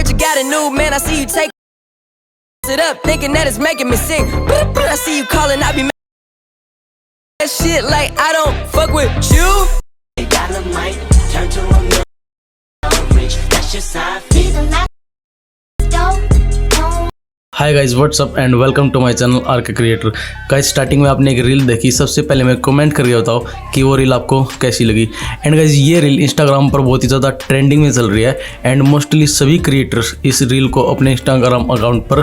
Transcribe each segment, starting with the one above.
heard you got a new man. I see you take it up, thinking that it's making me sick. I see you calling, I be mad that shit like I don't fuck with you. Dynamite, turn to a million rich. That's your sign. Hi guys what's up and welcome to my channel RK creator. Guys starting में आपने एक reel देखी, सबसे पहले मैं comment करके बताओ कि वो रील आपको कैसी लगी। एंड गाइज ये रील इंस्टाग्राम पर बहुत ही ज़्यादा ट्रेंडिंग में चल रही है एंड मोस्टली सभी क्रिएटर्स इस रील को अपने इंस्टाग्राम अकाउंट पर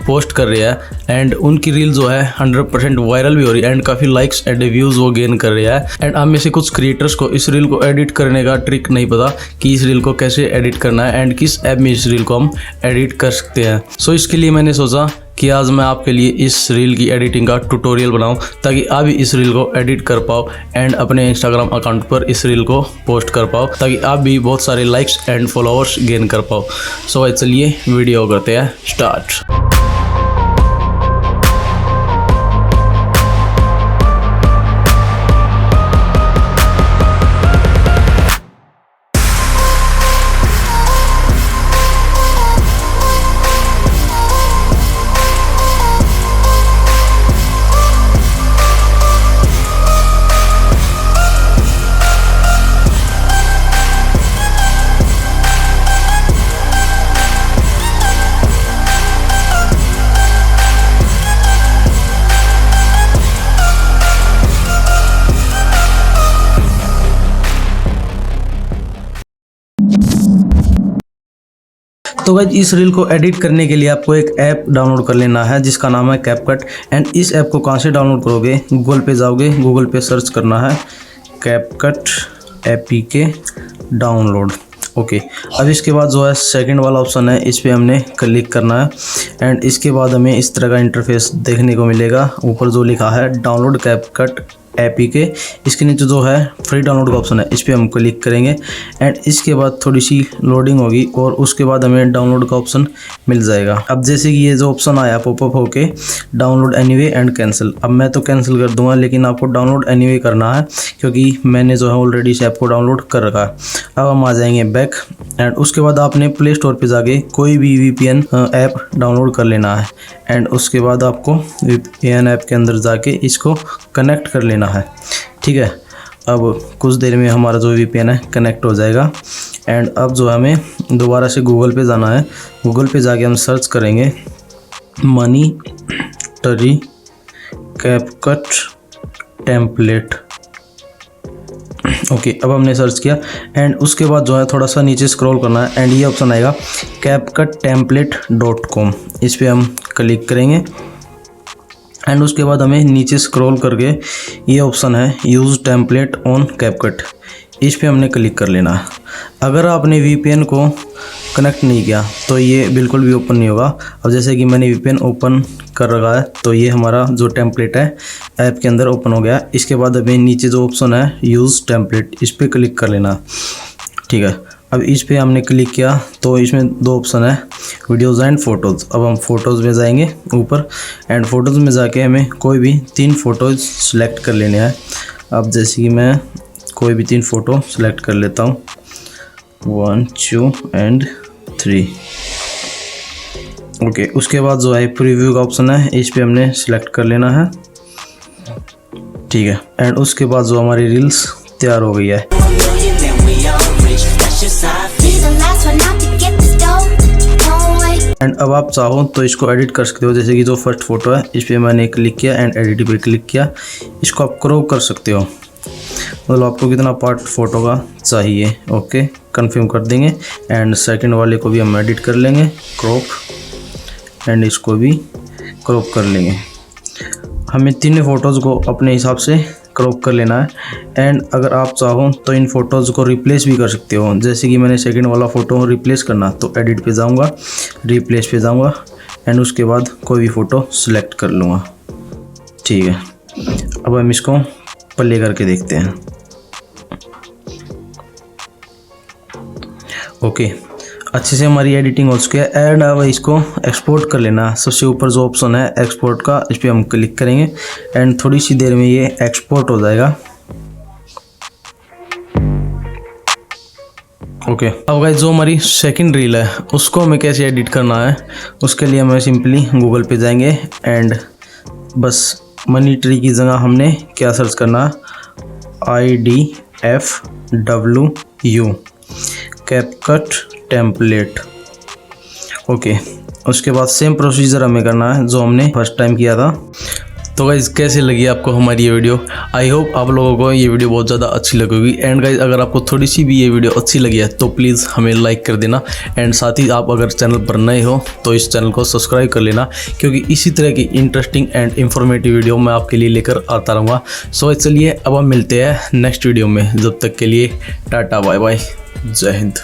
पोस्ट कर रहे हैं एंड उनकी रील जो है 100% वायरल भी हो रही है एंड काफ़ी लाइक्स एंड व्यूज़ वो गेन कर रही है। एंड आप में से कुछ क्रिएटर्स को इस रील को एडिट करने का ट्रिक नहीं पता कि इस रील को कैसे एडिट करना है एंड किस ऐप में इस रील को हम एडिट कर सकते हैं। सो इसके लिए मैंने सोचा कि आज मैं आपके लिए इस रील की एडिटिंग का ट्यूटोरियल बनाऊं ताकि आप भी इस रील को एडिट कर पाओ एंड अपने इंस्टाग्राम अकाउंट पर इस रील को पोस्ट कर पाओ ताकि आप भी बहुत सारे लाइक्स एंड फॉलोअर्स गेन कर पाओ। सो भाई चलिए वीडियो करते हैं स्टार्ट। तो गाइस इस रील को एडिट करने के लिए आपको एक ऐप डाउनलोड कर लेना है जिसका नाम है कैपकट। एंड इस ऐप को कहाँ से डाउनलोड करोगे, गूगल पे जाओगे, गूगल पे सर्च करना है कैपकट APK डाउनलोड। ओके, अब इसके बाद जो है सेकंड वाला ऑप्शन है, इस पर हमने क्लिक करना है एंड इसके बाद हमें इस तरह का इंटरफेस देखने को मिलेगा। ऊपर जो लिखा है डाउनलोड कैपकट APK, इसके नीचे जो है फ्री डाउनलोड का ऑप्शन है, इस पर हम क्लिक करेंगे एंड इसके बाद थोड़ी सी लोडिंग होगी और उसके बाद हमें डाउनलोड का ऑप्शन मिल जाएगा। अब जैसे कि ये जो ऑप्शन आया पॉपअप होके डाउनलोड एनीवे एंड कैंसिल, अब मैं तो कैंसिल कर दूंगा लेकिन आपको डाउनलोड एनीवे करना है क्योंकि मैंने जो है ऑलरेडी इस ऐप को डाउनलोड कर रखा है। अब हम आ जाएंगे बैक एंड उसके बाद आपने प्ले स्टोर पर जाके कोई भी VPN ऐप डाउनलोड कर लेना है एंड उसके बाद आपको VPN ऐप के अंदर जाके इसको कनेक्ट कर लेना है। ठीक है, अब कुछ देर में हमारा जो VPN है कनेक्ट हो जाएगा एंड अब जो हमें दोबारा से गूगल पे जाना है। गूगल पे जाके हम सर्च करेंगे मॉनिटरी कैपकट टेम्पलेट। ओके, अब हमने सर्च किया एंड उसके बाद जो है थोड़ा सा नीचे स्क्रॉल करना है एंड ये ऑप्शन आएगा capcuttemplate.com, इस पर हम क्लिक करेंगे एंड उसके बाद हमें नीचे स्क्रॉल करके ये ऑप्शन है यूज़ टेम्पलेट ऑन कैपकट, इस पे हमने क्लिक कर लेना है। अगर आपने VPN को कनेक्ट नहीं किया तो ये बिल्कुल भी ओपन नहीं होगा। अब जैसे कि मैंने VPN ओपन कर रखा है तो ये हमारा जो टेम्पलेट है ऐप के अंदर ओपन हो गया। इसके बाद हमें नीचे जो ऑप्शन है यूज़ टेम्पलेट, इस पर क्लिक कर लेना। ठीक है, अब इस पे हमने क्लिक किया तो इसमें दो ऑप्शन है वीडियोज़ एंड फ़ोटोज़। अब हम फ़ोटोज़ में जाएंगे ऊपर एंड फ़ोटोज़ में जाके हमें कोई भी 3 फ़ोटोज़ सेलेक्ट कर लेने हैं। अब जैसे कि मैं कोई भी 3 फ़ोटो सेलेक्ट कर लेता हूँ, 1 2 एंड 3। ओके, उसके बाद जो है प्रीव्यू का ऑप्शन है, इस पर हमने सेलेक्ट कर लेना है। ठीक है, एंड उसके बाद जो हमारी रील्स तैयार हो गई है। एंड अब आप चाहो तो इसको एडिट कर सकते हो, जैसे कि जो फर्स्ट फोटो है इस पर मैंने क्लिक किया एंड एडिट पे क्लिक किया। इसको आप क्रॉप कर सकते हो, मतलब आपको कितना पार्ट फोटो का चाहिए। ओके, कंफर्म कर देंगे एंड सेकंड वाले को भी हम एडिट कर लेंगे, क्रॉप, एंड इसको भी क्रॉप कर लेंगे। हमें 3 फ़ोटोज़ को अपने हिसाब से क्रॉप कर लेना है एंड अगर आप चाहो तो इन फ़ोटोज़ को रिप्लेस भी कर सकते हो। जैसे कि मैंने सेकंड वाला फ़ोटो रिप्लेस करना तो एडिट पे जाऊंगा, रिप्लेस पे जाऊंगा एंड उसके बाद कोई भी फ़ोटो सिलेक्ट कर लूँगा। ठीक है, अब हम इसको प्ले करके देखते हैं। ओके, अच्छे से हमारी एडिटिंग हो चुकी है एंड अब इसको एक्सपोर्ट कर लेना। सबसे ऊपर जो ऑप्शन है एक्सपोर्ट का, इस पर हम क्लिक करेंगे एंड थोड़ी सी देर में ये एक्सपोर्ट हो जाएगा। ओके अब गाइस जो हमारी सेकंड रील है उसको हमें कैसे एडिट करना है, उसके लिए हमें सिंपली गूगल पे जाएंगे एंड बस मनी ट्री की जगह हमने क्या सर्च करना है, IDFWU कैपकट टेम्पलेट। ओके उसके बाद सेम प्रोसीजर हमें करना है जो हमने फर्स्ट टाइम किया था। तो गाइज़ कैसे लगी आपको हमारी ये वीडियो, आई होप आप लोगों को ये वीडियो बहुत ज़्यादा अच्छी लगेगी। एंड गाइज़ अगर आपको थोड़ी सी भी ये वीडियो अच्छी लगी है तो प्लीज़ हमें लाइक कर देना एंड साथ ही आप अगर चैनल पर नए हो तो इस चैनल को सब्सक्राइब कर लेना, क्योंकि इसी तरह की इंटरेस्टिंग एंड इन्फॉर्मेटिव वीडियो मैं आपके लिए लेकर आता रहूँगा। सो चलिए अब हम मिलते हैं नेक्स्ट वीडियो में, जब तक के लिए टाटा बाय बाय, जय हिंद।